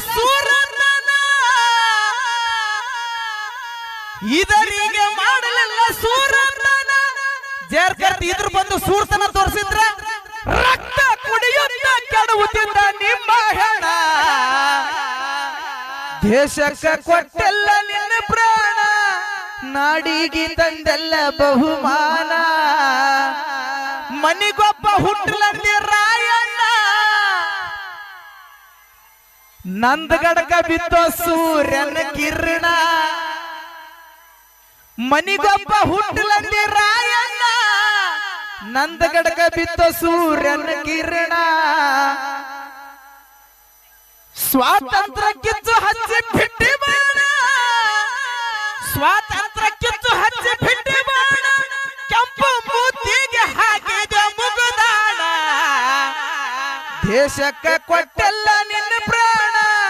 ಸೂರತನ ಇದರಿಗೆ ಮಾಡಲಿಲ್ಲ ಸೂರತನ ಜೇರ್ಕರ್ತಿ ಇದ್ರ ಬಂದು ಸೂರ್ತನ ತೋರಿಸಿದ್ರ ರಕ್ತ ಕುಡಿಯುತ್ತ ಕೆಡುವುದಿಲ್ಲ ನಿಮ್ಮ ಹೆಣ ದೇಶಕ್ಕೆ ಕೊಟ್ಟೆಲ್ಲ ನಿನ್ನ ಪ್ರಾಣ ನಾಡಿಗೆ ತಂದೆಲ್ಲ ಬಹುಮಾನ ಮನಿಗೊಬ್ಬ ಹುಟ್ಟಲಂದಿ ರಾಯಣ್ಣ ನಂದಗಡಕ ಬಿತ್ತೋ ಸೂರ್ಯನ ಕಿರಣ ಮನಿಗೊಬ್ಬ ಹುಟ್ಟಲಂದಿ ರಾಯಣ್ಣ ನಂದಗಡಕ ಬಿತ್ತೋ ಸೂರ್ಯನ ಕಿರಣ ಸ್ವಾತಂತ್ರ್ಯ ಕಿತ್ತು ಹಚ್ಚಿ ಬಿಟ್ಟಿ ಬಾಣ ಸ್ವಾತಂತ್ರ್ಯ ಕಿತ್ತು ಹಚ್ಚಿ ಬಿಟ್ಟಿ ಬಾಣ ಕೆಂಪು ಮೂತಿಗೆ ಹಾಕಿದ ಮುಗುದಾಣ ದೇಶಕ್ಕೆ ಕೊಟ್ಟೆಲ್ಲ